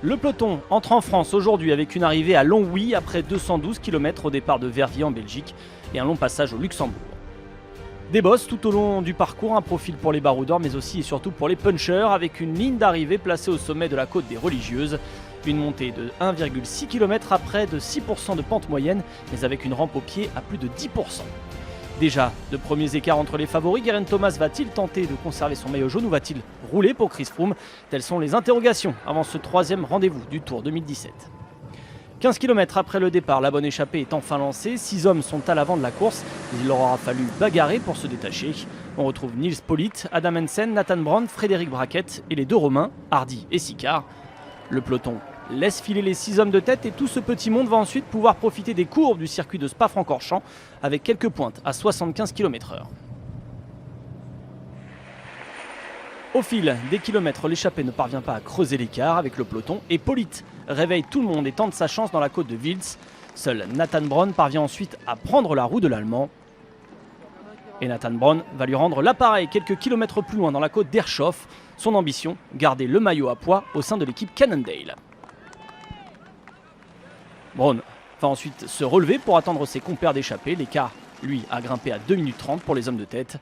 Le peloton entre en France aujourd'hui avec une arrivée à Longwy après 212 km au départ de Verviers en Belgique et un long passage au Luxembourg. Des bosses tout au long du parcours, un profil pour les baroudeurs mais aussi et surtout pour les punchers avec une ligne d'arrivée placée au sommet de la côte des Religieuses. Une montée de 1,6 km à près de 6% de pente moyenne mais avec une rampe au pied à plus de 10%. Déjà, de premiers écarts entre les favoris, Geraint Thomas va-t-il tenter de conserver son maillot jaune ou va-t-il rouler pour Chris Froome? Telles sont les interrogations avant ce troisième rendez-vous du Tour 2017. 15 km après le départ, la bonne échappée est enfin lancée. 6 hommes sont à l'avant de la course. Il leur aura fallu bagarrer pour se détacher. On retrouve Nils Politt, Adam Hansen, Nathan Brown, Frédéric Braquette et les deux Romains, Hardy et Sicard. Le peloton laisse filer les 6 hommes de tête et tout ce petit monde va ensuite pouvoir profiter des courbes du circuit de Spa-Francorchamps avec quelques pointes à 75 km/h. Au fil des kilomètres, l'échappée ne parvient pas à creuser l'écart avec le peloton et Politt réveille tout le monde et tente sa chance dans la côte de Wiltz. Seul Nathan Brown parvient ensuite à prendre la roue de l'Allemand. Et Nathan Brown va lui rendre l'appareil quelques kilomètres plus loin dans la côte d'Ershoff. Son ambition, garder le maillot à poids au sein de l'équipe Cannondale. Brown va ensuite se relever pour attendre ses compères d'échappée. L'écart, lui, a grimpé à 2 minutes 30 pour les hommes de tête.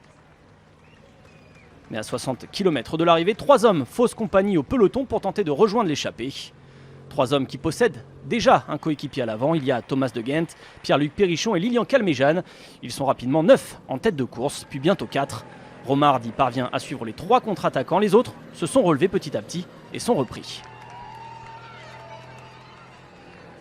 Mais à 60 km de l'arrivée, 3 hommes faussent compagnie au peloton pour tenter de rejoindre l'échappée. 3 hommes qui possèdent déjà un coéquipier à l'avant. Il y a Thomas de Gendt, Pierre-Luc Périchon et Lilian Calmejane. Ils sont rapidement 9 en tête de course, puis bientôt 4. Romain Hardy parvient à suivre les 3 contre-attaquants. Les autres se sont relevés petit à petit et sont repris.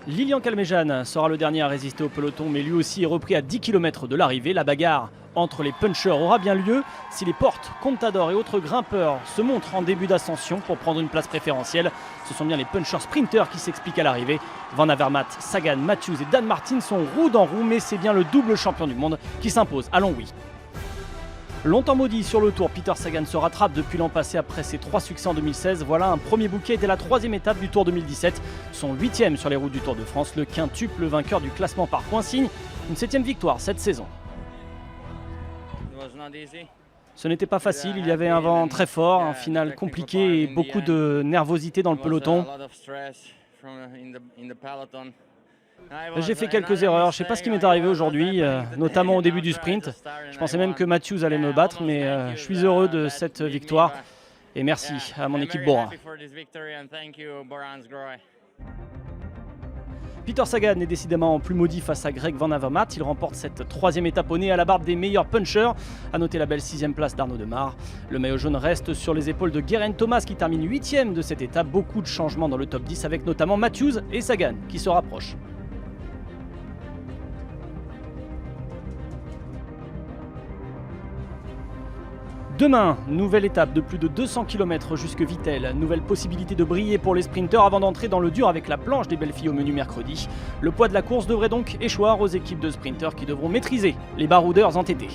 Lilian Calmejane sera le dernier à résister au peloton, mais lui aussi est repris à 10 km de l'arrivée. La bagarre entre les punchers aura bien lieu si les Porte, Contador et autres grimpeurs se montrent en début d'ascension pour prendre une place préférentielle. Ce sont bien les punchers sprinters qui s'expliquent à l'arrivée. Van Avermaet, Sagan, Matthews et Dan Martin sont roue dans roue, mais c'est bien le double champion du monde qui s'impose à Longwy. Longtemps maudit sur le Tour, Peter Sagan se rattrape depuis l'an passé après ses 3 succès en 2016. Voilà un premier bouquet dès la 3e étape du Tour 2017. Son 8e sur les routes du Tour de France, le quintuple vainqueur du classement par points signe une 7e victoire cette saison. Ce n'était pas facile, il y avait un vent très fort, un final compliqué et beaucoup de nervosité dans le peloton. J'ai fait quelques erreurs, je ne sais pas ce qui m'est arrivé aujourd'hui, notamment au début du sprint. Je pensais même que Matthews allait me battre, mais je suis heureux de cette victoire. Et merci à mon équipe Bora. Peter Sagan est décidément plus maudit face à Greg Van Avermaet. Il remporte cette 3e étape au nez à la barbe des meilleurs punchers. A noter la belle 6e place d'Arnaud Demar. Le maillot jaune reste sur les épaules de Geraint Thomas qui termine 8e de cette étape. Beaucoup de changements dans le top 10 avec notamment Matthews et Sagan qui se rapprochent. Demain, nouvelle étape de plus de 200 km jusque Vittel. Nouvelle possibilité de briller pour les sprinteurs avant d'entrer dans le dur avec la planche des belles filles au menu mercredi. Le poids de la course devrait donc échoir aux équipes de sprinteurs qui devront maîtriser les baroudeurs entêtés.